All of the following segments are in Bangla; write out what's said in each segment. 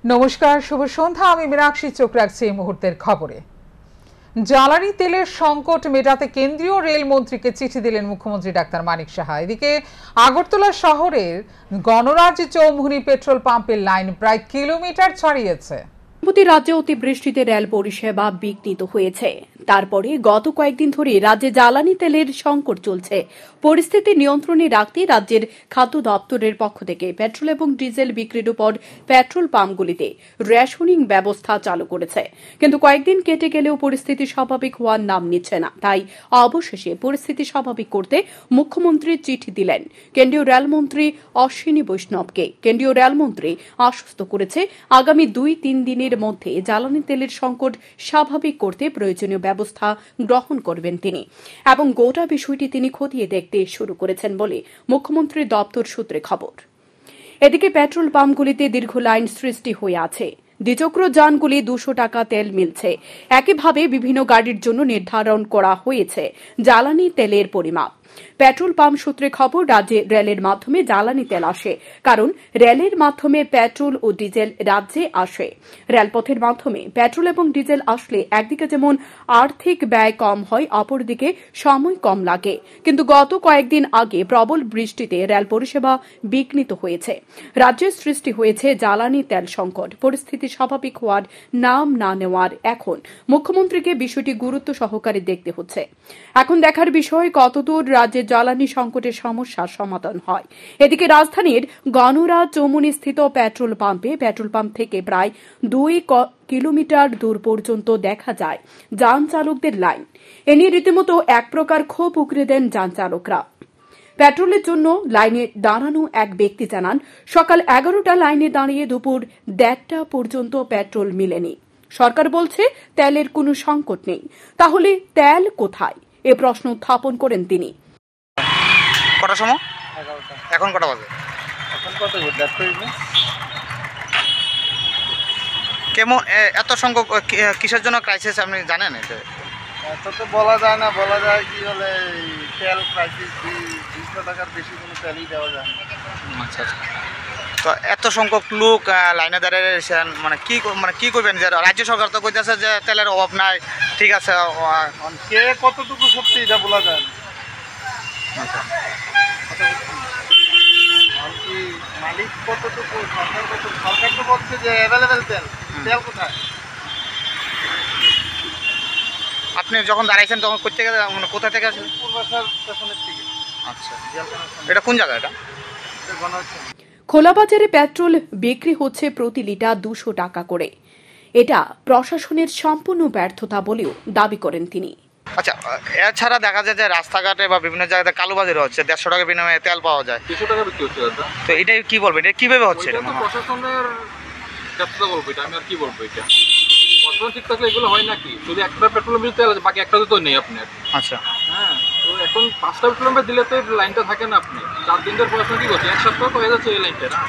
নমস্কার, শুভ সন্ধ্যা। আমি মীনাক্ষী, চোখ রাখছি এই মুহূর্তের খবরে। জ্বালানি তেলের সংকট মেটাতে কেন্দ্রীয় রেলমন্ত্রীকে চিঠি দিলেন মুখ্যমন্ত্রী ডাক্তার মানিক সাহা। এদিকে আগরতলা শহরের গণরাজ্য চৌমুহনী পেট্রোল পাম্পের লাইন প্রায় কিলোমিটার ছাড়িয়েছে। রাজ্যে অতিবৃষ্টিতে রেল পরিষেবা বিঘ্নিত হয়েছে। তারপরে গত কয়েকদিন ধরে রাজ্যে জ্বালানি তেলের সংকট চলছে। পরিস্থিতি নিয়ন্ত্রণে রাখতে রাজ্যের খাদ্য দপ্তরের পক্ষ থেকে পেট্রোল এবং ডিজেল বিক্রির উপর পেট্রোল পাম্পগুলিতে রেশনিং ব্যবস্থা চালু করেছে। কিন্তু কয়েকদিন কেটে গেলেও পরিস্থিতি স্বাভাবিক হওয়ার নাম নিচ্ছে না। তাই অবশেষে পরিস্থিতি স্বাভাবিক করতে মুখ্যমন্ত্রী চিঠি দিলেন কেন্দ্রীয় রেলমন্ত্রী অশ্বিনী বৈষ্ণবকে। কেন্দ্রীয় রেলমন্ত্রী আশ্বস্ত করেছে আগামী 2-3 দিনের মধ্যে জ্বালানি তেলের সংকট স্বাভাবিক করতে প্রয়োজনীয় ব্যবস্থা গ্রহণ করবেন তিনি, এবং গোটা বিষয়টি তিনি খতিয়ে দেখতে শুরু করেছেন বলে মুখ্যমন্ত্রীর দপ্তর সূত্রে খবর। এদিকে পেট্রোল পাম্পগুলিতে দীর্ঘ লাইন সৃষ্টি হয়ে আছে। দ্বিচক্র যানগুলি 200 টাকা তেল মিলছে। একইভাবে বিভিন্ন গাড়ির জন্য নির্ধারণ করা হয়েছে জ্বালানি তেলের পরিমাপ। পেট্রোল পাম্প সূত্রে খবর, রাজ্যে রেলের মাধ্যমে জ্বালানি তেল আসে, কারণ রেলের মাধ্যমে পেট্রোল ও ডিজেল রাজ্যে আসে। রেলপথের মাধ্যমে পেট্রোল এবং ডিজেল আসলে একদিকে যেমন আর্থিক ব্যয় কম হয়, অপরদিকে সময় কম লাগে। কিন্তু গত কয়েকদিন আগে প্রবল বৃষ্টিতে রেল পরিষেবা বিঘ্নিত হয়েছে। রাজ্যে সৃষ্টি হয়েছে জ্বালানি তেল সংকট। পরিস্থিতি স্বাভাবিক হওয়ার নাম না নেওয়ার এখন মুখ্যমন্ত্রীকে বিষয়টি গুরুত্ব সহকারে দেখতে হচ্ছে। এখন দেখার বিষয় কতদূর রাজ্যের জ্বালানি সংকটের সমস্যার সমাধান হয়। এদিকে রাজধানীর গণরাজ চৌমুহনী স্থিত পেট্রোল পাম্প থেকে প্রায় 2 কিলোমিটার দূর পর্যন্ত দেখা যায় যান চালকদের লাইন। এ নিয়ে রীতিমতো এক প্রকার ক্ষোভ উগরে দেন যান চালকরা। পেট্রোলের জন্য লাইনে দাঁড়ানো এক ব্যক্তি জানান, সকাল 11টা লাইনে দাঁড়িয়ে দুপুর 1:30টা পর্যন্ত পেট্রোল মিলেনি। সরকার বলছে তেলের কোনো সংকট নেই, তাহলে তেল কোথায়? এ প্রশ্ন উত্থাপন করেন তিনি। কটার সময়? এখন কটা বাজে? কেমন এত সংখ্যক কিসের জন্য ক্রাইসিস আপনি জানেন? এত তো বলা যায় না, বলা যায় কি হলে তেল ক্রাইসিস 200 টাকার বেশি কোনো তেলই দেওয়া যায় না। আচ্ছা, তো এত সংখ্যক লোক লাইনে দাঁড়িয়ে মানে কি করবেন? যে রাজ্য সরকার তো কইতেছে যে তেলের অভাব নাই, ঠিক আছে, কে কতটুকু সত্যি এটা বলা যায় না। আচ্ছা, কি মালিক কতটুকু, সরকার তো বলছে যে অ্যাভেলেবেল তেল কোথায়? আপনি যখন দাঁড়াইছেন তখন মানে কোথা থেকে আসেন? পূর্বাশার স্টেশনের থেকে। আচ্ছা, এটা কোন জায়গা? এটা খোলা বাজারে পেট্রোল বিক্রি হচ্ছে প্রতি লিটার 200 টাকা করে। এটা প্রশাসনের সম্পূর্ণ ব্যর্থতা বলেও দাবি করেন তিনি। আচ্ছা, এছাড়া দেখা যায় যে রাস্তাঘাটে বা বিভিন্ন জায়গায় কালোবাজারি হচ্ছে, 150 টাকা বিনিময়ে তেল পাওয়া যায়, 200 টাকা বিক্রি হচ্ছে। তো এটাই কি বলবেন? এটা কিভাবে হচ্ছে? প্রশাসনের ব্যর্থতা বলবো, এটা আমি আর কি বলবো। এটা প্রশাসন ঠিক থাকলে এগুলো হয় নাকি? শুধু একটা পেট্রোল মিল তেল আছে, বাকি একটা তো নেই আপনার। আচ্ছা, হ্যাঁ, তো এখন 5টা পেট্রোল পাম্পে দিলে তো লাইনটা থাকে না। আপনি 4 দিন ধরে প্রশাসন কি করছে? 1 সপ্তাহ তো হয়ে যাচ্ছে এই লাইনটা না।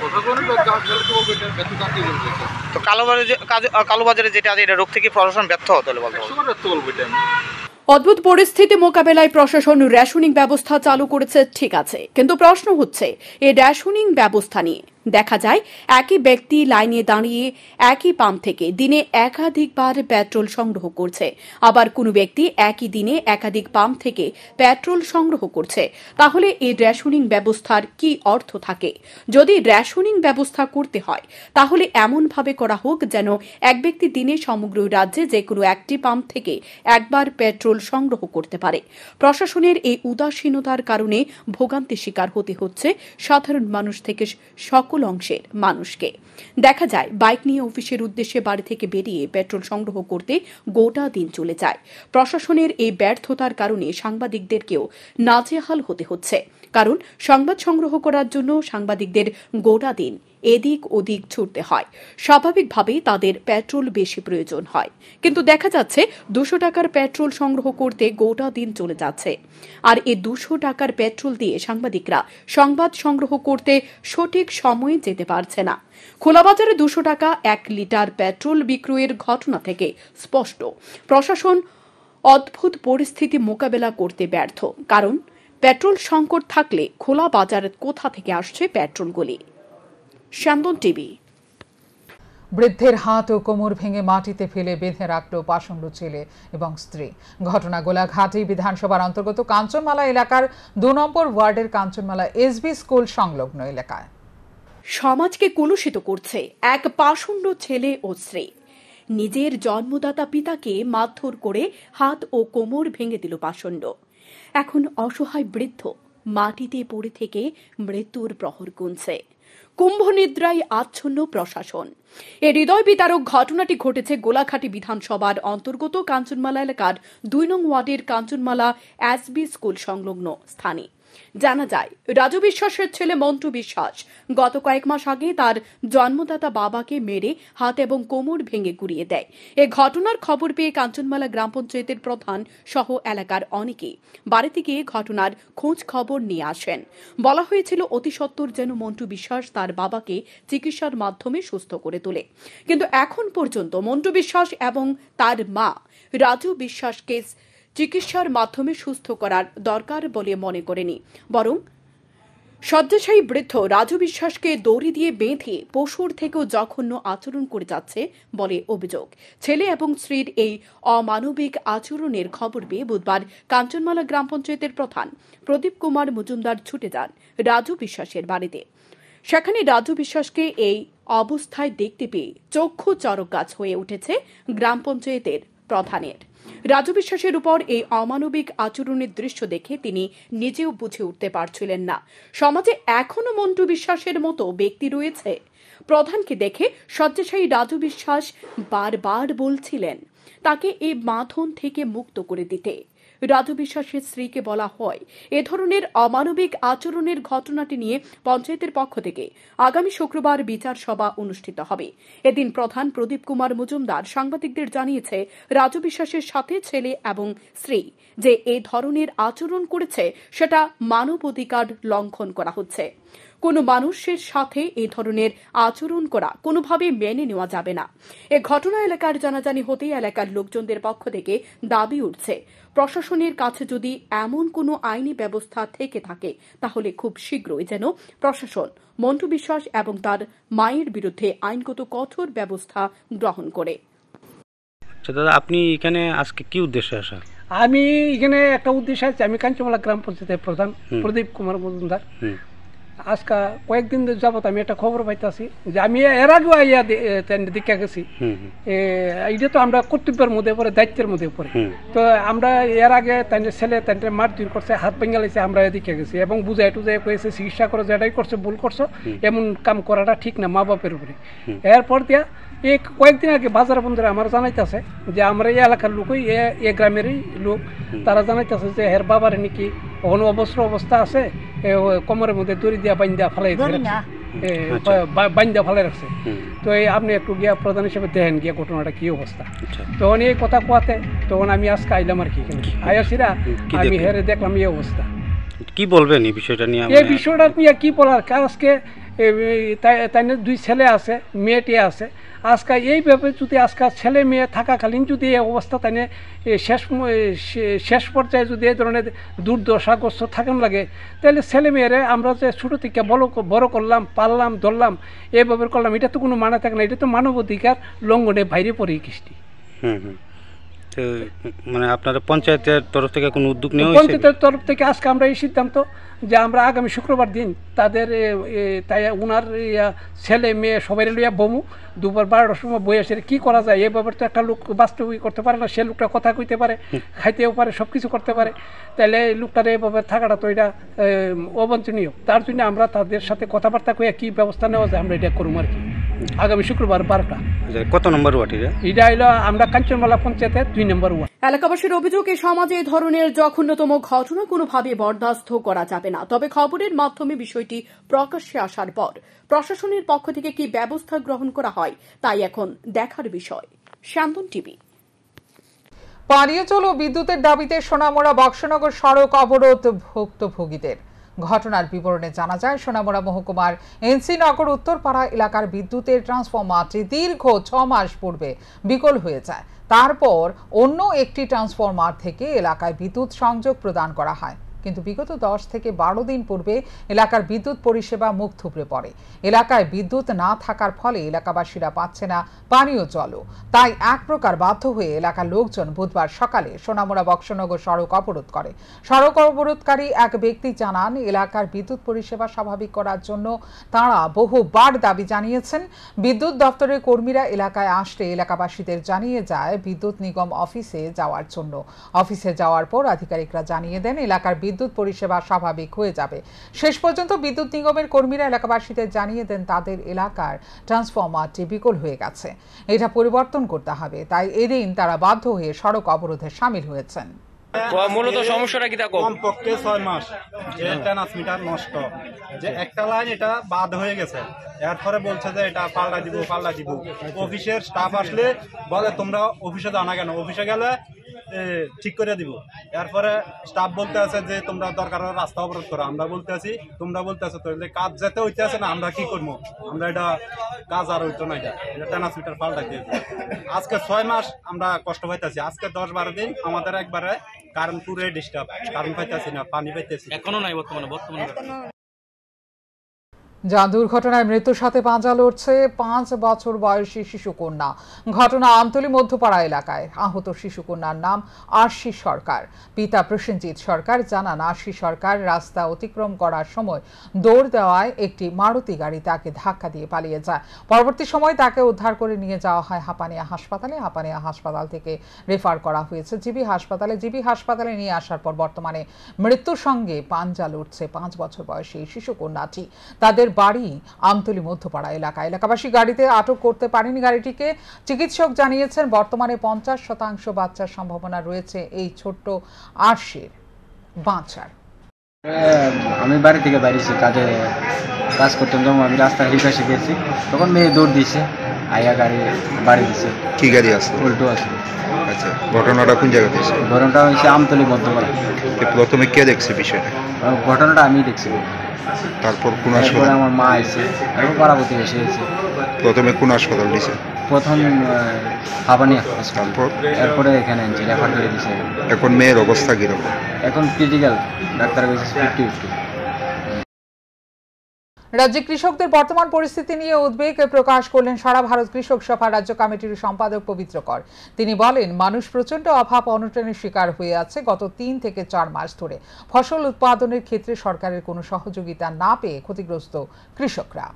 প্রশাসনের ব্যর্থতা কি বলবো? তো কালোবাজারে যেটা আছে এটা রোগ থেকে প্রশাসন ব্যর্থ হতে বলতে বলবো এটা। অদ্ভুত পরিস্থিতি মোকাবেলায় প্রশাসন রেশনিং ব্যবস্থা চালু করেছে, ঠিক আছে, কিন্তু প্রশ্ন হচ্ছে এই রেশনিং ব্যবস্থা নিয়ে। দেখা যায় একই ব্যক্তি লাইনে দাঁড়িয়ে একই পাম্প থেকে দিনে একাধিকবার পেট্রোল সংগ্রহ করছে, আবার কোনো ব্যক্তি একই দিনে একাধিক পাম্প থেকে পেট্রোল সংগ্রহ করছে। তাহলে এই রেশনিং ব্যবস্থার কি অর্থ থাকে? যদি রেশনিং ব্যবস্থা করতে হয় তাহলে এমনভাবে করা হোক যেন এক ব্যক্তি দিনে সমগ্র রাজ্যে যে কোনো একটি পাম্প থেকে একবার পেট্রোল সংগ্রহ করতে পারে। প্রশাসনের এই উদাসীনতার কারণে ভোগান্তির শিকার হতে হচ্ছে সাধারণ মানুষ থেকে সকল অংশের মানুষকে। দেখা যায় বাইক নিয়ে অফিসের উদ্দেশ্যে বাড়ি থেকে বেরিয়ে পেট্রোল সংগ্রহ করতে গোটা দিন চলে যায়। প্রশাসনের এই ব্যর্থতার কারণে সাংবাদিকদেরকেও নাজেহাল হতে হচ্ছে, কারণ সংবাদ সংগ্রহ করার জন্য সাংবাদিকদের গোটা দিন এদিক ওদিক ছুটতে হয়। স্বাভাবিকভাবেই তাদের পেট্রোল বেশি প্রয়োজন হয়, কিন্তু দেখা যাচ্ছে 200 টাকার পেট্রোল সংগ্রহ করতে গোটা দিন চলে যাচ্ছে। আর এই 200 টাকার পেট্রোল দিয়ে সাংবাদিকরা সংবাদ সংগ্রহ করতে সঠিক সময়ে যেতে পারছে না। খোলাবাজারে 200 টাকা 1 লিটার পেট্রোল বিক্রয়ের ঘটনা থেকে স্পষ্ট প্রশাসন অদ্ভুত পরিস্থিতি মোকাবেলা করতে ব্যর্থ। কারণ পেট্রোল সংকট থাকলে খোলা বাজারে কোথা থেকে আসছে পেট্রোলগুলি? শ্যামদন টিভি। বৃদ্ধের হাত ও কোমর ভেঙে মাটিতে ফেলে বেঁধে রাখল পাষণ্ড ছেলে এবং স্ত্রী। ঘটনা গোলাঘাটি বিধানসভার অন্তর্গত কাঞ্চনমালা এলাকার ২ নম্বর ওয়ার্ডের কাঞ্চনমালা এসবি স্কুল সংলগ্ন এলাকায়। সমাজকে কলুষিত করছে এক পাষণ্ড ছেলে ও স্ত্রী। নিজের জন্মদাতা পিতাকে মারধর করে হাত ও কোমর ভেঙে দিল পাষণ্ড। এখন অসহায় বৃদ্ধ মাটিতে পড়ে থেকে মৃত্যুর প্রহর গুনছে। কুম্ভনিদ্রায় আচ্ছন্ন প্রশাসন। এই হৃদয় বিতারক ঘটনাটি ঘটেছে গোলাঘাটি বিধানসভার অন্তর্গত কাঞ্চনমালা এলাকার ২ নং ওয়ার্ডের কাঞ্চনমালা এসবি স্কুল সংলগ্ন স্থানে। জানা যায়, রাজু বিশ্বাসের ছেলে মন্টু বিশ্বাস গত কয়েক মাস আগে তার জন্মদাতা বাবাকে মেরে হাত এবং কোমর ভেঙে গুড়িয়ে দেয়। এ ঘটনার খবর পেয়ে কাঞ্চনমালা গ্রাম পঞ্চায়েতের প্রধান সহ এলাকার অনেকেই বাড়িতে গিয়ে ঘটনার খোঁজ খবর নিয়ে আসেন। বলা হয়েছিল অতি সত্বর যেন মন্টু বিশ্বাস তার বাবাকে চিকিৎসার মাধ্যমে সুস্থ করে তোলে। কিন্তু এখন পর্যন্ত মন্টু বিশ্বাস এবং তার মা রাজু বিশ্বাসকে চিকিৎসার মাধ্যমে সুস্থ করার দরকার বলে মনে করেনি, বরং শয্যাশায়ী বৃদ্ধ রাজু বিশ্বাসকে দড়ি দিয়ে বেঁধে পশুর থেকেও জঘন্য আচরণ করে যাচ্ছে বলে অভিযোগ। ছেলে এবং স্ত্রীর এই অমানবিক আচরণের খবর পেয়ে বুধবার কাঞ্চনমালা গ্রাম পঞ্চায়েতের প্রধান প্রদীপ কুমার মজুমদার ছুটে যান রাজু বিশ্বাসের বাড়িতে। সেখানে রাজু বিশ্বাসকে এই অবস্থায় দেখতে পেয়ে চক্ষু চরক গাছ হয়ে উঠেছে গ্রাম পঞ্চায়েতের প্রধানের। রাজু বিশ্বাসের উপর এই অমানবিক আচরণের দৃশ্য দেখে তিনি নিজেও বুঝে উঠতে পারছিলেন না সমাজে এখনো মন্টু বিশ্বাসের মতো ব্যক্তি রয়েছে। প্রধানকে দেখে শয্যাশায়ী রাজু বিশ্বাস বারবার বলছিলেন তাকে এই বাঁধন থেকে মুক্ত করে দিতে। রাজু বিশ্বাসের স্ত্রীকে বলা হয় এ ধরনের অমানবিক আচরণের ঘটনাটি নিয়ে পঞ্চায়েতের পক্ষ থেকে আগামী শুক্রবার বিচার সভা অনুষ্ঠিত হবে। এদিন প্রধান প্রদীপ কুমার মজুমদার সাংবাদিকদের জানিয়েছে, রাজু বিশ্বাসের সাথে ছেলে এবং স্ত্রী যে এ ধরনের আচরণ করেছে সেটা মানবাধিকার লঙ্ঘন করা হচ্ছে। কোনো মানুষের সাথে এ ধরনের আচরণ করা কোনোভাবে মেনে নেওয়া যাবে না। এ ঘটনা এলাকার জানাজানি হতেই এলাকার লোকজনদের পক্ষ থেকে দাবি উঠছে, প্রশাসনের কাছে যদি এমন কোনো আইনি ব্যবস্থা থেকে থাকে তাহলে খুব শীঘ্রই যেন প্রশাসন মন্টু বিশ্বাস এবং তার মায়ের বিরুদ্ধে আইনগত কঠোর ব্যবস্থা গ্রহণ করে। দাদা, আপনি এখানে আজকে কি উদ্দেশ্যে আসা? আমি এখানে একটা উদ্দেশ্য আছে, আমি কাঞ্চনমালা গ্রাম পঞ্চায়েতের প্রধান প্রদীপ কুমার মজুমদার। আজকে কয়েকদিন যাবত আমি একটা খবর পাইতেছি যে আমি এর আগেও আইয়া দীক্ষা গেছি। এটা তো আমরা কর্তব্যের মধ্যে পড়ে, দায়িত্বের মধ্যে পড়ে। তো আমরা এর আগে তাই ছেলে তাই মার দূর করছে, হাত ভেঙে লাইছে, আমরা দীক্ষা গেছি এবং বুঝাই টুজাই কয়েছে চিকিৎসা করো, যেটাই করছো ভুল করছো, এমন কাম করাটা ঠিক না মা বাপের উপরে। এরপর দিয়া এই কয়েকদিন আগে বাজার বন্ধুরা আমার জানাইতেছে যে আমরা এই এলাকার লোকই, এ গ্রামেরই লোক, তারা জানাইতেছে যে হের বাবার নাকি কোনো অবস্ত্র অবস্থা আছে, কোমরের মধ্যে দড়ি দিয়া বাইন্দা ফেলাই রাখছে। তো এই আপনি একটু গিয়া প্রধান হিসেবে দেখেন গিয়া ঘটনাটা কি অবস্থা। তখন এই কথা কোয়াতে তখন আমি আজকে আইলাম আর কি, আয়াসিরা আমি হেরে দেখলাম এই অবস্থা। কি বলবেন এই বিষয়টা নিয়ে? এই বিষয়টা নিয়ে কি বলার, আজকে তাই 2 ছেলে আছে, মেয়েটি আছে। আজকে এইভাবে যদি আজকে ছেলে মেয়ে থাকাকালীন যদি এই অবস্থা তাই শেষ পর্যায়ে যদি এই ধরনের দুর্দশাগ্রস্ত থাকেন লাগে, তাহলে ছেলে মেয়েরে আমরা যে ছোটো থেকে বড় করলাম, পাললাম, ধরলাম, এইভাবে করলাম, এটা তো কোনো মানে থাকে না। এটা তো মানবাধিকার লঙ্ঘনে বাইরে পড়ে কৃষ্টি। মানে আপনারা পঞ্চায়েতের তরফ থেকে কোনো উদ্যোগ নেওয়া? পঞ্চায়েতের তরফ থেকে আজকে আমরা এই সিদ্ধান্ত যে আমরা আগামী শুক্রবার দিন তাদের তাই ওনার ছেলে মেয়ে সবাই লইয়া বমু, দুপুর 12টার সময় বই আসে কি করা যায়। এই ব্যাপারে তো একটা লোক বাস্তবিক করতে পারে না, সে লোকটা কথা কইতে পারে, খাইতেও পারে, সব কিছু করতে পারে, তাহলে এই লোকটার এইভাবে থাকাটা তো এটা অবাঞ্ছনীয়। তার জন্য আমরা তাদের সাথে কথাবার্তা কইয়া কি ব্যবস্থা নেওয়া যায় আমরা এটা করুম আর কি, আগামী শুক্রবার 12টা। কত নম্বর ওয়ার্ড এটা হইলো আমরা কাঞ্চনমালা পঞ্চায়েতের 2 নম্বর ওয়ার্ড। এলাকাবাসীর অভিযোগ, এই সমাজে এই ধরনের জঘন্যতম ঘটনা কোনোভাবে বরদাস্ত করা যাবে না। তবে খবরের মাধ্যমে বিষয়টি প্রকাশ্যে আসার পর প্রশাসনের পক্ষ থেকে কি ব্যবস্থা গ্রহণ করা হয় তাই এখন দেখার বিষয়। শান্তন টিভি। পানীয় জল ও বিদ্যুতের দাবিতে সোনামুড়া বক্সনগর সড়ক অবরোধ ভুক্তভোগীদের। ঘটনার বিবরণে জানা যায়, সোনামুড়া মহকুমার এনসি নগর উত্তরপাড়া এলাকার বিদ্যুতের ট্রান্সফরমারটি দীর্ঘ 6 মাস পূর্বে বিকল হয়ে যায়। তারপর অন্য একটি ট্রান্সফরমার থেকে এলাকায় বিদ্যুৎ সংযোগ প্রদান করা হয়। কিন্তু বিগত 10 থেকে 12 দিন পূর্বে এলাকার বিদ্যুৎ পরিষেবা মুখ থুবড়ে পড়ে। এলাকায় বিদ্যুৎ না থাকার ফলে এলাকাবাসীরা পাচ্ছে না পানীয় জলও। তাই এক প্রকার বাধ্য হয়ে এলাকার লোকজন বুধবার সকালে সোনামুড়া বক্সনগর সড়ক অবরোধ করে। সড়ক অবরোধকারী এক ব্যক্তি জানান, এলাকার বিদ্যুৎ পরিষেবা স্বাভাবিক করার জন্য তাঁরা বহুবার দাবি জানিয়েছেন। বিদ্যুৎ দপ্তরের কর্মীরা এলাকায় আসলে এলাকাবাসীদের জানিয়ে যায় বিদ্যুৎ নিগম অফিসে যাওয়ার জন্য। অফিসে যাওয়ার পর আধিকারিকরা জানিয়ে দেন এলাকার বিদ্যুৎ পরিষেবা স্বাভাবিক হয়ে যাবে। শেষ পর্যন্ত বিদ্যুৎ নিগমের কর্মীরা এলাকাবাসীদের জানিয়ে দেন তাদের এলাকার ট্রান্সফরমারটি বিকল হয়ে গেছে, এটা পরিবর্তন করতে হবে। তাই এদিন তারা বাধ্য হয়ে সড়ক অবরোধে সামিল হয়েছেন। মূলত সমস্যাটা কি থাকো? কমপক্ষে 6 মাস যে ট্রান্সমিটার নষ্ট, যে একটা লাইন এটা বাদ হয়ে গেছে, এরপরে বলছে যে এটা পাল্টা দিব। অফিসের স্টাফ আসলে বলে তোমরা অফিসে যাও না কেন, অফিসে গেলে ঠিক করে দিব। এরপরে স্টাফ বলতে আছে যে তোমরা দরকার রাস্তা অবরোধ করো। আমরা বলতে আছি, তোমরা বলতে আছো তাহলে কাজ যেতে হইতে আছে না, আমরা কি করবো? আমরা এটা কাজ আর হইতো না, এটা ট্রান্সমিটার পাল্টা দিয়ে। আজকে 6 মাস আমরা কষ্ট পাইতেছি। আজকে 10-12 দিন আমাদের একবারে কারেন্ট পুরে ডিস্টার্ব, কারেন্ট পাইতেছি না, পানি পাইতেছি এখনো নাই বর্তমানে। যান দুর্ঘটনায় মৃত্যুর সাথে পাঞ্জা লড়ছে 5 বছর বয়সী শিশুকন্যা। ঘটনা আমতলী মধ্যপাড়া এলাকায়। আহত শিশুকন্যার নাম আরশি সরকার। পিতা প্রসেনজিৎ সরকার জানান, আরশি সরকার রাস্তা অতিক্রম করার সময় দৌড় দেওয়ায় একটি মারুতি গাড়ি তাকে ধাক্কা দিয়ে পালিয়ে যায়। পরবর্তী সময় তাকে উদ্ধার করে নিয়ে যাওয়া হয় হাপানিয়া হাসপাতালে। হাপানিয়া হাসপাতাল থেকে রেফার করা হয়েছে জিবি হাসপাতালে। জিবি হাসপাতালে নিয়ে আসার পর বর্তমানে মৃত্যুর সঙ্গে পাঞ্জা লড়ছে 5 বছর বয়সী শিশুকন্যাটি। তাদের বাড়ি আমতলী মধ্যপাড়া এলাকা। এলাকাবাসী গাড়িতে আটক করতে পারেনি গাড়িটিকে। চিকিৎসক জানিয়েছেন বর্তমানে 50% বাচ্চার সম্ভাবনা রয়েছে এই ছোট্ট আরশির বাঁচার। আমি বাড়ি থেকে বাইরেছি, কাজ করতাম, যখন আমি রাস্তার হিপাশে গেছি তখন মেয়ে দৌড় দিয়েছে, আইয়া গাড়ি বাড়ি দিছে। কি গাড়ি আসলো? উল্টো আসলো। আচ্ছা, ঘটনাটা কোন জায়গাতে হয়েছে? ঘটনাটা হয়েছে আমতলী মধ্যপাড়া। প্রথমে কে দেখছে বিষয়টা? ঘটনাটা আমি দেখছি। তারপর কোন তারপরে হাসপাতাল? আমার মা এসে, তারপর পাড়া প্রতিবেশী এসে। প্রথমে কোন হাসপাতাল দিছে? প্রথম হাবানিয়া, তারপর এরপরে এখানে আনছি, রেফার করে দিছে। এখন মেয়ের অবস্থা কিরকম? এখন ক্রিটিক্যাল, ডাক্তার বলছে 50-50। রাজ্যে কৃষকদের বর্তমান পরিস্থিতি নিয়ে উদ্বেগ প্রকাশ করলেন সারা ভারত কৃষক সভা রাজ্য কমিটির সম্পাদক পবিত্র কর। তিনি বলেন, মানুষ প্রচন্ড অভাব অনটনের শিকার হয়ে আছে গত 3 থেকে 4 মাস ধরে। ফসল উৎপাদনের ক্ষেত্রে সরকারের কোনো সহযোগিতা না পেয়ে ক্ষতিগ্রস্ত কৃষকরা।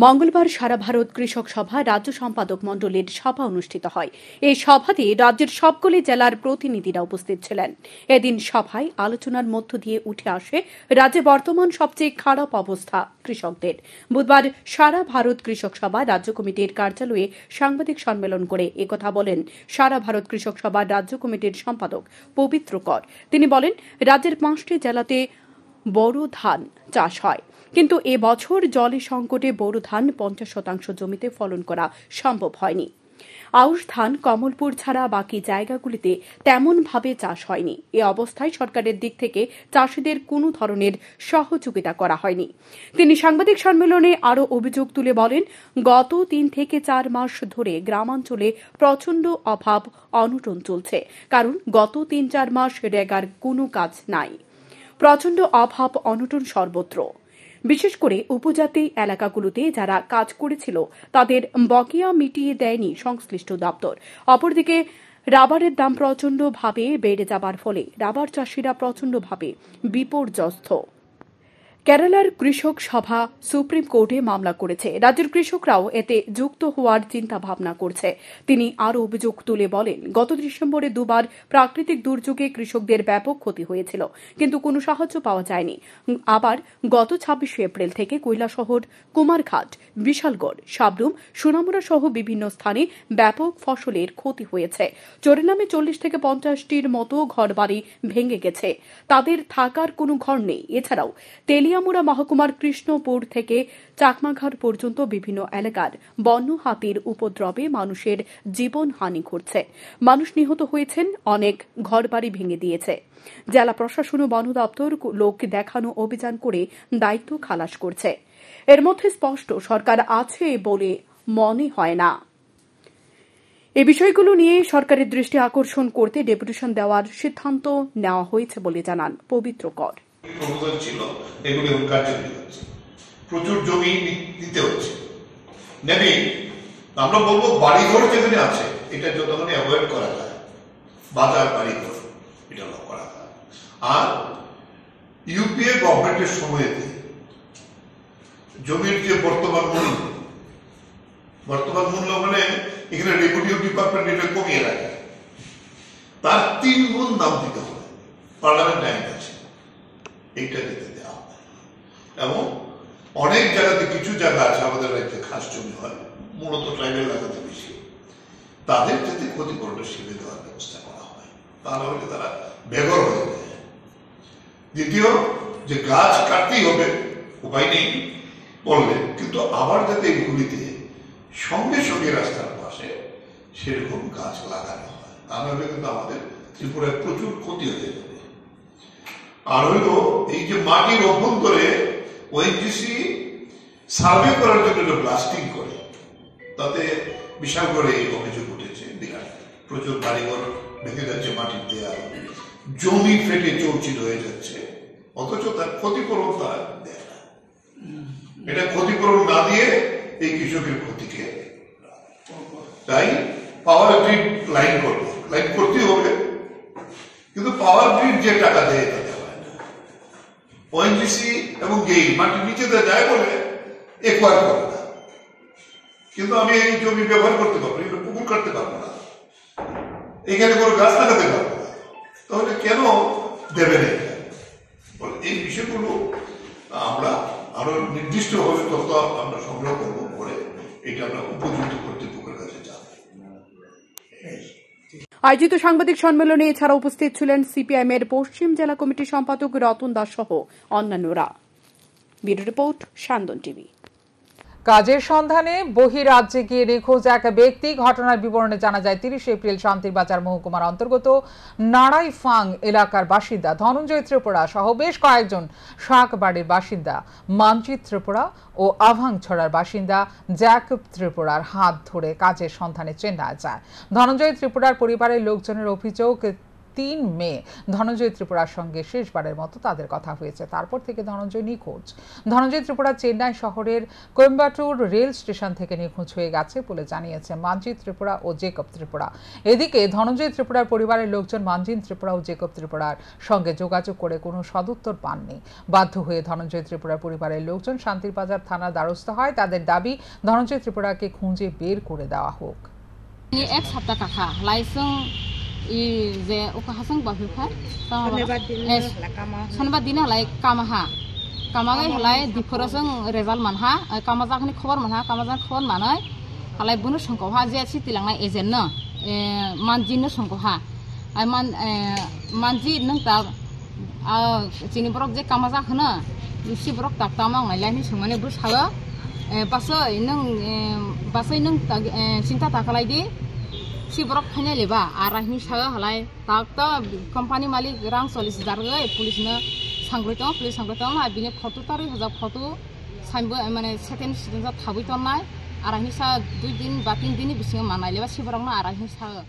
মঙ্গলবার সারা ভারত কৃষক সভা রাজ্য সম্পাদক মণ্ডলীর সভা অনুষ্ঠিত হয়। এই সভাতে রাজ্যের সবগুলি জেলার প্রতিনিধিরা উপস্থিত ছিলেন। এদিন সভায় আলোচনার মধ্য দিয়ে উঠে আসে রাজ্যে বর্তমান সবচেয়ে খারাপ অবস্থা কৃষকদের। বুধবার সারা ভারত কৃষক সভা রাজ্য কমিটির কার্যালয়ে সাংবাদিক সম্মেলন করে একথা বলেন সারা ভারত কৃষক সভা রাজ্য কমিটির সম্পাদক পবিত্র কর। তিনি বলেন, রাজ্যের 5টি জেলাতে বোরো ধান চাষ হয়, কিন্তু এবছর জলের সংকটে বোরো ধান 50% জমিতে ফলন করা সম্ভব হয়নি। আউশ ধান কমলপুর ছাড়া বাকি জায়গাগুলিতে তেমনভাবে চাষ হয়নি। এ অবস্থায় সরকারের দিক থেকে চাষিদের কোনো ধরনের সহযোগিতা করা হয়নি। তিনি সাংবাদিক সম্মেলনে আরও অভিযোগ তুলে বলেন, গত 3 থেকে 4 মাস ধরে গ্রামাঞ্চলে প্রচণ্ড অভাব অনটন চলছে, কারণ গত 3-4 মাস রেগার কোনো কাজ নাই। প্রচণ্ড অভাব অনটন সর্বত্র, বিশেষ করে উপজাতি এলাকাগুলোতে যারা কাজ করেছিল তাদের বকেয়া মিটিয়ে দেয়নি সংশ্লিষ্ট দপ্তর। অপরদিকে রাবারের দাম প্রচণ্ডভাবে বেড়ে যাবার ফলে রাবার চাষিরা প্রচণ্ডভাবে বিপর্যস্ত। কেরালার কৃষক সভা সুপ্রিম কোর্টে মামলা করেছে। রাজ্যের কৃষকরাও এতে যুক্ত হওয়ার চিন্তা ভাবনা করছে। তিনি আরও অভিযোগ তুলে বলেন, গত ডিসেম্বরে 2বার প্রাকৃতিক দুর্যোগে কৃষকদের ব্যাপক ক্ষতি হয়েছিল, কিন্তু কোনো সাহায্য পাওয়া যায়নি। আবার গত 26 এপ্রিল থেকে কৈলাসহর, কুমারঘাট, বিশালগড়, সাবরুম, সোনামুড়া সহ বিভিন্ন স্থানে ব্যাপক ফসলের ক্ষতি হয়েছে। চোরেনামে 40 থেকে 50টির মতো ঘরবাড়ি ভেঙে গেছে, তাদের থাকার কোনো ঘর নেই। এছাড়াও তেলিয়ামুড়া মহকুমার কৃষ্ণপুর থেকে চাকমাঘাট পর্যন্ত বিভিন্ন এলাকার বন্য হাতির উপদ্রবে মানুষের জীবনহানি ঘটছে। মানুষ নিহত হয়েছেন, অনেক ঘরবাড়ি ভেঙে দিয়েছে। জেলা প্রশাসন ও বন দপ্তর লোক দেখানো অভিযান করে দায়িত্ব খালাস করছে। এর মধ্যে স্পষ্ট সরকার আছে বলে মনে হয় না। এই বিষয়গুলো নিয়ে সরকারের দৃষ্টি আকর্ষণ করতে ডেপুটেশন দেওয়ার সিদ্ধান্ত নেওয়া হয়েছে বলে জানান পবিত্র কর। প্রপোজাল ছিল, এগুলি কার্যকরী হচ্ছে, প্রচুর জমি নিতে হচ্ছে। নেবে আমরা বলবো বাড়িঘর যেখানে আছে এটা যতখানি অ্যাভয়েড করা যায়, বাজার বাড়িঘর এটা করা যায়। আর ইউপিএ গভর্নমেন্টের সময়তে জমির যে বর্তমান মূল্য মানে এখানে রেভিনিউ ডিপার্টমেন্ট এটা কমিয়ে রাখে, তার 3 গুণ দাম দিতে হবে। পার্লামেন্ট আইন আছে, এইটা দিতে দেওয়া হবে। এবং অনেক জায়গাতে কিছু জায়গা আছে আমাদের রাজ্যে খাস জমি হয়, মূলত ট্রাইবেল এলাকাতে বেশি, তাদের যাতে ক্ষতিপূরণের শিবির দেওয়ার ব্যবস্থা করা হয়, তাহলে হলে তারা বেঘর হয়ে যায়। দ্বিতীয়, যে গাছ কাটতেই হবে, উপায় নেই বললে, কিন্তু আবার যাতে এগুলিতে সঙ্গে সঙ্গে রাস্তার পাশে সেরকম গাছ লাগানো হয়, তাহলে কিন্তু আমাদের ত্রিপুরায় প্রচুর ক্ষতি হয়ে যাবে। আর হইল এই যে মাটির অভ্যন্তরে ওএনজিসি সার্ভে করার জন্য ব্লাস্টিং করে, তাতে বিশাল করে এই অভিযোগ উঠেছে। প্রচুর বাড়িঘর ভেঙে যাচ্ছে, মাটির দেয়াল, জমি ফেটে চৌচির হয়ে যাচ্ছে, অথচ তার ক্ষতিপূরণ তারা দেয় না। এটা ক্ষতিপূরণ না দিয়ে এই কৃষকের ক্ষতিকে, তাই পাওয়ার গ্রিড লাইন করতে হবে, কিন্তু পাওয়ার গ্রিড যে টাকা দেয় তাতে হয় না। ওএনজিসি এবং গেইল মাটির নিচে যায় বলে একোয়ার করে না, কিন্তু আমি এই জমি ব্যবহার করতে পারবো, এগুলো পুকুর কাটতে পারবো না, এখানে কোনো গাছ লাগাতে পারবো না, তাহলে কেন দেবে না? এই বিষয়গুলো আমরা আরো নির্দিষ্টভাবে তথ্য আমরা সংগ্রহ করবো, করে এটা আমরা উপযুক্ত কর্তৃপক্ষের কাছে যাবো। আয়োজিত সাংবাদিক সম্মেলনে এছাড়া উপস্থিত ছিলেন সিপিআইএম এর পশ্চিম জেলা কমিটির সম্পাদক রতন দাস সহ অন্যান্যরা। Bureau report, Shandan TV. কাজের সন্ধানে বহিরাজ্যে গিয়ে নিখোঁজ এক ব্যক্তি। ঘটনার বিবরণে জানা যায় 30 এপ্রিল শান্তির বাজার মহকুমার অন্তর্গত নাড়াইফাং এলাকার বাসিন্দা ধনঞ্জয় ত্রিপুরা সহ বেশ কয়েকজন শাকবাড়ির বাসিন্দা মানজিৎ ত্রিপুরা ও আভাংছড়ার বাসিন্দা জ্যাকব ত্রিপুরার হাত ধরে কাজের সন্ধানে চেন্নাই যায়। ধনঞ্জয় ত্রিপুরার পরিবারের লোকজনের অভিযোগ 3 মে ধনঞ্জয় ত্রিপুরার সঙ্গে শেষবারের মতো তাদের কথা হয়েছে, তারপর থেকে ধনঞ্জয় নিখোঁজ। ধনঞ্জয় ত্রিপুরা চেন্নাই শহরের কোয়েম্বাটুর রেল স্টেশন থেকে নিখোঁজ হয়ে গেছে বলে জানিয়েছে মানজিৎ ত্রিপুরা ও জেকব ত্রিপুরা। এদিকে ধনঞ্জয় ত্রিপুরার পরিবারের লোকজন মানজিৎ ত্রিপুরা ও জেকব ত্রিপুরার সঙ্গে যোগাযোগ করে কোনো সদুত্তর পাননি। বাধ্য হয়ে ধনঞ্জয় ত্রিপুরার পরিবারের লোকজন শান্তিরবাজার থানার দ্বারস্থ হয়। তাদের দাবি ধনঞ্জয় ত্রিপুরাকে খুঁজে বের করে দেওয়া হোক। এক সপ্তাহ কাকা লাইসং যে হাসং বাফিফা শনিবার দিন হলাই কামাহা কামাগাই হলাই দিফরাসং রেজাল্ট মানহা কামাজাखनि खबर मानहा कामाजान खबर मानै हलाई बुनु संखौहा जे सिटिलांनाय एजेन्ट न मानजिनो संखौहा आइ मानजि नों ता चिनि ब्रक जे कामाजा खनो सि ब्रक ताकता मांनायलायनि सोंमाने बु सागो बासै नों चिन्ता ताकालायदि सिब्रक खाने लेबा आराहिनि सागा हलाय ताकता कंपनी मालिक रां 40,000 गय पुलिसनो सांग्रैतों पुलिस सांग्रैतों आ बिनि फटो 40,000 फटो साइनबो माने सेकेन्ड सिजन थाबैतनाय आराहिनि सा 2 दिन बा 3 दिन बिसिङा मानाय लेबा सिब्रकना आराहिनि सागा।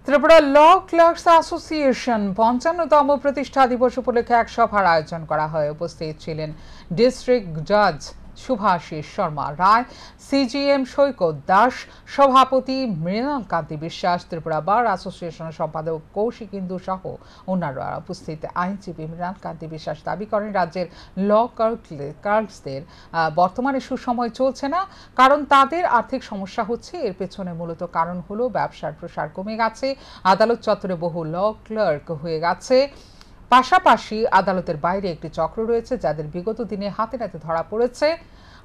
ত্রিপুরা ল ক্লার্কস অ্যাসোসিয়েশন 55তম প্রতিষ্ঠা দিবস উপলক্ষে এক সভার আয়োজন করা হয়। উপস্থিত ছিলেন ডিস্ট্রিক্ট জাজ শুভাশিস শর্মা রায়, সিজিএম সৈকত দাস, সভাপতি মৃণাল কান্তি বিশ্বাস, ত্রিপুরা বার অ্যাসোসিয়েশনের সম্পাদক কৌশিক ইন্দু সহ অন্যান্যরা উপস্থিত। আইনজীবী মৃণাল কান্তি বিশ্বাস দাবি করেন রাজ্যের ল ক্লার্কসদের বর্তমানে সুসময় চলছে না, কারণ তাদের আর্থিক সমস্যা হচ্ছে। এর পেছনে মূলত কারণ হলো ব্যবসার প্রসার কমে গেছে, আদালত চত্বরে বহু ল ক্লার্ক হয়ে গেছে। পাশাপাশি আদালতের বাইরে একটি চক্র রয়েছে যাদের বিগত দিনে হাতে নাতে ধরা পড়েছে,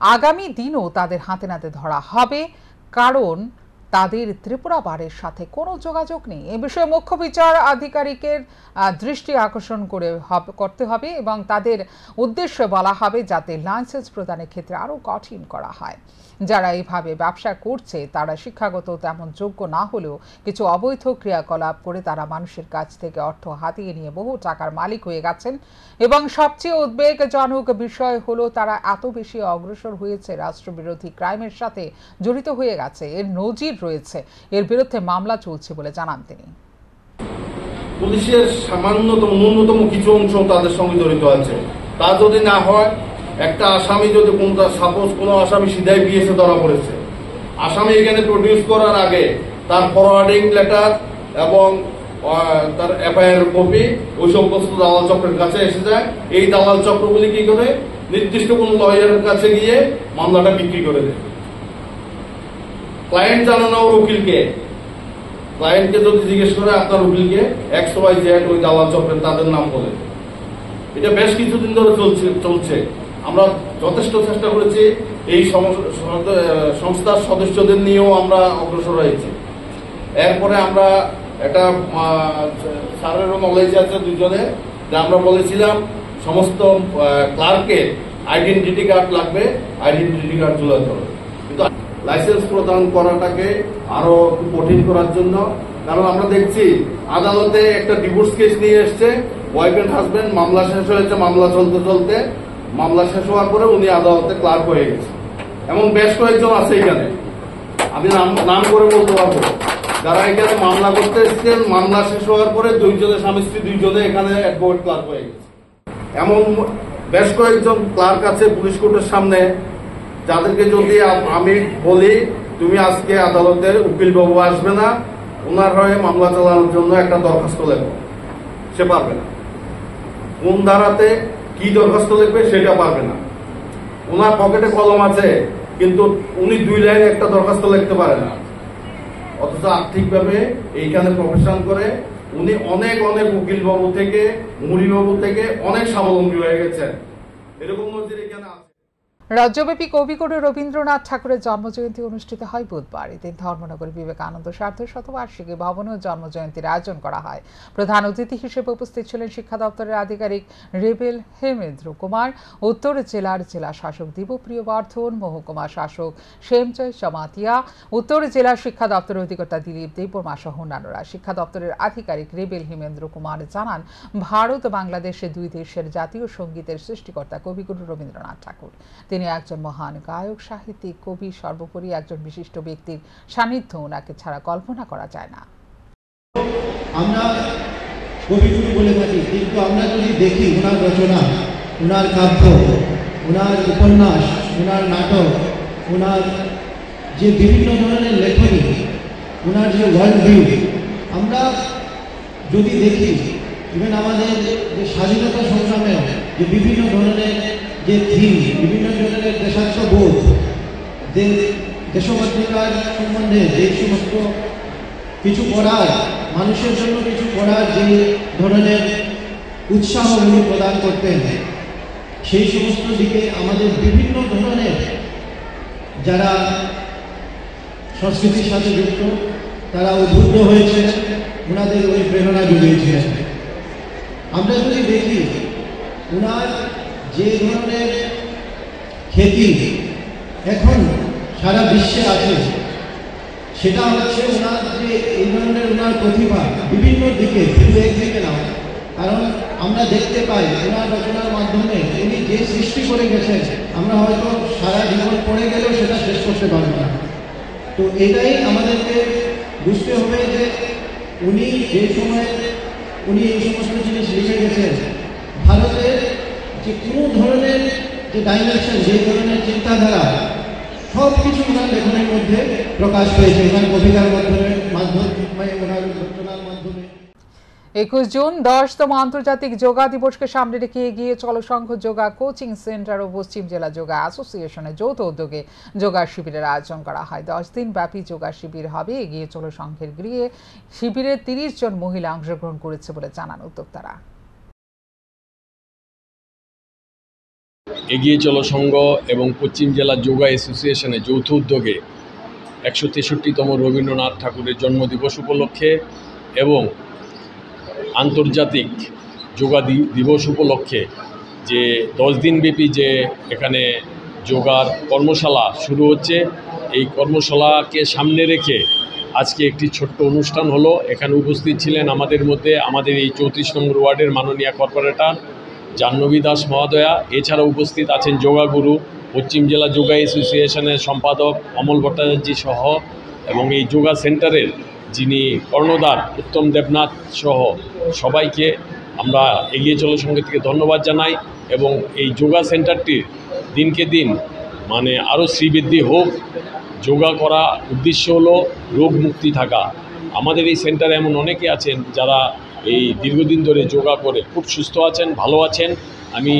আগামী দিনও তাদের হাতে নাতে ধরা হবে, কারণ তাদের ত্রিপুরা বারের সাথে কোনো যোগাযোগ নেই। এ বিষয়ে মুখ্য বিচার আধিকারিকের দৃষ্টি আকর্ষণ করতে হবে এবং তাদের উদ্দেশ্যে বলা হবে যাতে লাইসেন্স প্রদানের ক্ষেত্রে আরও কঠিন করা হয়। যারা এইভাবে ব্যবসা করছে তারা শিক্ষাগত তেমন যোগ্য না হলেও কিছু অবৈধ ক্রিয়াকলাপ করে তারা মানুষের কাছ থেকে অর্থ হাতিয়ে নিয়ে বহু টাকার মালিক হয়ে গেছেন এবং সবচেয়ে উদ্বেগজনক বিষয় হলো তারা এত বেশি অগ্রসর হয়েছে, রাষ্ট্রবিরোধী ক্রাইমের সাথে জড়িত হয়ে গেছে। এর নজির রয়েছে, এর বিরুদ্ধে মামলা চলছে বলে জানান তিনি। পুলিশের ন্যূনতম কিছু অংশ তাদের সঙ্গে জড়িত আছে। তা যদি না হয়, একটা আসামি যদি সাপোজ কোনো আসামি সিধাই বিএসএ ধরা পড়েছে, আসামি এখানে প্রডিউস করার আগে তার ফরওয়ার্ডিং লেটার এবং তার এফআইআর কপি ওই সমস্ত দালাল চক্রের কাছে এসে যায়। এই দালাল চক্রগুলি কি করে, নির্দিষ্ট কোনো লয়ারের কাছে গিয়ে মামলাটা বিক্রি করে দেয়। ক্লায়েন্ট জানানো উকিলকে, ক্লায়েন্টকে যদি জিজ্ঞেস করে আপনার উকিলকে XYZ ওই দালাল চক্রের তাদের নাম বলে। এটা বেশ কিছুদিন ধরে চলছে। আমরা যথেষ্ট চেষ্টা করেছি, এই সংস্থার সদস্যদের নিয়েও আমরা অগ্রসর হয়েছি। এরপরে আমরা একটা স্যারেরও নলেজ আছে দুজনে, যে আমরা বলেছিলাম সমস্ত ক্লার্কের আইডেন্টিটি কার্ড লাগবে, আইডেন্টিটি কার্ড তুলে ধরবে। কিন্তু লাইসেন্স প্রদান করাটাকে আরো কঠিন করার জন্য, কারণ আমরা দেখছি আদালতে একটা ডিভোর্স কেস নিয়ে এসছে, ওয়াইফ এন্ড হাজবেন্ড, মামলা শেষ হয়েছে, মামলা চলতে মামলা শেষ হওয়ার পরে উনি আদালতে ক্লার্ক হয়ে গেছে। এমন বেশ কয়েকজন আছে এখানে, আমি নাম করে বলতে পারবো, যারা এখানে মামলা করতে এসেছেন, মামলা শেষ হওয়ার পরে দুইজনের স্বামী স্ত্রী দুইজনে এখানে অ্যাডভোকেট ক্লার্ক হয়ে গেছে। এমন বেশ কয়েকজন ক্লার্ক আছে পুলিশ কোর্টের সামনে, যাদেরকে যদি আমি বলি তুমি আজকে আদালতের উকিল বাবু আসবে না, ওনার হয়ে মামলা চালানোর জন্য একটা দরখাস্ত লেখো, সে পারবে না। কোন ধারাতে কি দরখাস্ত লিখবে সেটা পারবে না। ওনার পকেটে কলম আছে, কিন্তু উনি 2 লাইন একটা দরখাস্ত লিখতে পারে না। অথচ আর্থিকভাবে এইখানে প্রফেশন করে উনি অনেক উকিল বাবু থেকে, মুড়ি বাবু থেকে অনেক স্বাবলম্বী হয়ে গেছেন। এরকম নজির এখানে আছে। রাজ্যব্যাপী কবিগুরু রবীন্দ্রনাথ ঠাকুরের জন্মজয়ন্তী অনুষ্ঠিত হয় বুধবার। এদিন ধর্মনগর বিবেকানন্দ সার্ধশতবার্ষিকী ভবনেও জন্মজয়ন্তীর আয়োজন করা হয়। প্রধান অতিথি হিসেবে উপস্থিত ছিলেন শিক্ষা দপ্তরের আধিকারিক রেবেল হেমেন্দ্র কুমার, উত্তর জেলার জেলা শাসক দিবপ্রিয় বর্ধন, মহকুমা শাসক শ্যামজয় জমাতিয়া, উত্তর জেলার শিক্ষা দপ্তরের অধিকর্তা দিলীপ দেববর্মা সহ অন্যান্যরা। শিক্ষা দপ্তরের আধিকারিক রেবেল হেমেন্দ্র কুমার জানান, ভারত বাংলাদেশে 2 দেশের জাতীয় সঙ্গীতের সৃষ্টিকর্তা কবিগুরু রবীন্দ্রনাথ ঠাকুর। তিনি একজন মহান গায়ক, সাহিত্যিক, কবি, সর্বোপরি একজন বিশিষ্ট ব্যক্তির সান্নিধ্য ওনাকে ছাড়া কল্পনা করা যায় না। আমরা কবিগুরু বলে থাকি, কিন্তু আমরা যদি দেখি ওনার রচনা, ওনার কাব্য, ওনার উপন্যাস, ওনার নাটক, ওনার যে বিভিন্ন ধরনের লেখনী, ওনার যে ওয়ার্ল্ড ভিউ, আমরা যদি দেখি ইভেন আমাদের যে স্বাধীনতা সংগ্রামে যে বিভিন্ন ধরনের যে থিম, বিভিন্ন ধরনের দেশাত্মবোধ, দেশমাতৃকার সম্বন্ধে যে সমস্ত কিছু করার, মানুষের জন্য কিছু করার যে ধরনের উৎসাহ উনি প্রদান করতেন, সেই সমস্ত দিকে আমাদের বিভিন্ন ধরনের যারা সংস্কৃতির সাথে যুক্ত তারা উদ্বুদ্ধ হয়েছে, ওনাদের ওই প্রেরণা জুগিয়েছিলেন। আমরা যদি দেখি ওনার যে ধরনের খ্যাতি এখন সারা বিশ্বে আছে, সেটা হচ্ছে ওনার যে এই ধরনের ওনার প্রতিভা বিভিন্ন দিকে, শুধু একদিকে না। কারণ আমরা দেখতে পাই ওনার রচনার মাধ্যমে উনি যে সৃষ্টি করে গেছেন, আমরা হয়তো সারা জীবন পড়ে গেলেও সেটা শেষ করতে পারব না। তো এটাই আমাদেরকে বুঝতে হবে যে উনি যে সময়ে উনি এই সমস্ত জিনিস লিখে গেছেন, ভারতের যে কোনো ধরনের যে ডাইমেনশন, যে ধরনের চিন্তাধারা, সব কিছু ওনার লেখনের মধ্যে প্রকাশ পেয়েছে, ওনার কবিতার মাধ্যমে, ওনার রচনার মাধ্যমে। 21 জুন 10তম আন্তর্জাতিক যোগা দিবসকে সামনে রেখে এগিয়ে চলো সংঘ যোগা কোচিং সেন্টার ও পশ্চিম জেলা যোগা অ্যাসোসিয়েশনের যৌথ উদ্যোগে যোগা শিবিরের আয়োজন করা হয়। 10 দিন ব্যাপী যোগা শিবির হবে। এগিয়ে চলো সংঘের গৃহে শিবিরে 30 জন মহিলা অংশগ্রহণ করেছে বলে জানান উদ্যোক্তারা। এগিয়ে চলো সংঘ এবং পশ্চিম জেলা যোগা অ্যাসোসিয়েশনের যৌথ উদ্যোগে 163তম রবীন্দ্রনাথ ঠাকুরের জন্মদিবস উপলক্ষে এবং আন্তর্জাতিক যোগা দিবস উপলক্ষে যে 10 দিনব্যাপী যে এখানে যোগার কর্মশালা শুরু হচ্ছে, এই কর্মশালাকে সামনে রেখে আজকে একটি ছোট্ট অনুষ্ঠান হলো। এখানে উপস্থিত ছিলেন আমাদের মধ্যে আমাদের এই 34 নম্বর ওয়ার্ডের মাননীয় কর্পোরেটর জাহ্নবী দাস মহোদয়া, এছাড়া উপস্থিত আছেন যোগাগুরু, পশ্চিম জেলা যোগা অ্যাসোসিয়েশনের সম্পাদক অমল ভট্টাচার্য সহ এবং এই যোগা সেন্টারের যিনি কর্ণধার উত্তম দেবনাথ সহ সবাইকে আমরা এগিয়ে চলো সঙ্গে থেকে ধন্যবাদ জানাই এবং এই যোগা সেন্টারটির দিনকে দিন মানে আরও শ্রীবৃদ্ধি হোক। যোগা করা উদ্দেশ্য হলো রোগ মুক্তি থাকা। আমাদের এই সেন্টারে এমন অনেকে আছেন যারা এই দীর্ঘদিন ধরে যোগা করে খুব সুস্থ আছেন, ভালো আছেন। আমি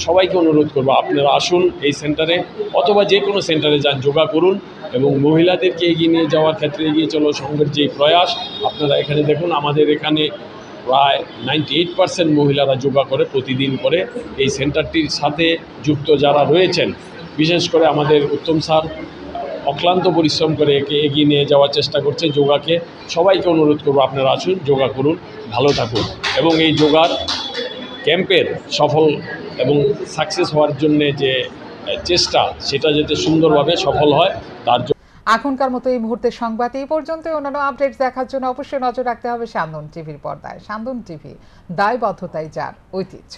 সবাইকে অনুরোধ করব আপনারা আসুন এই সেন্টারে অথবা যে কোনো সেন্টারে যান, যোগা করুন এবং মহিলাদেরকে এগিয়ে নিয়ে যাওয়ার ক্ষেত্রে এগিয়ে চলো সংঘের যে প্রয়াস আপনারা এখানে দেখুন। আমাদের এখানে প্রায় 98% মহিলারা যোগা করে, প্রতিদিন করে। এই সেন্টারটির সাথে যুক্ত যারা রয়েছেন, বিশেষ করে আমাদের উত্তম স্যার অক্লান্ত পরিশ্রম করে একে এগিয়ে নিয়ে যাওয়ার চেষ্টা করছে যোগাকে। সবাইকে অনুরোধ করবো আপনারা আসুন, যোগা করুন, ভালো থাকুন এবং এই যোগার ক্যাম্পের সফল এবং সাকসেস হওয়ার জন্যে যে চেষ্টা সেটা যাতে সুন্দরভাবে সফল হয় তার জন্য। এখনকার মতো এই মুহূর্তের সংবাদ এই পর্যন্ত। অন্যান্য আপডেট দেখার জন্য অবশ্যই নজর রাখতে হবে সান্দন টিভির পর্দায়। সান্দন টিভি, দায়বদ্ধতাই যার ঐতিহ্য।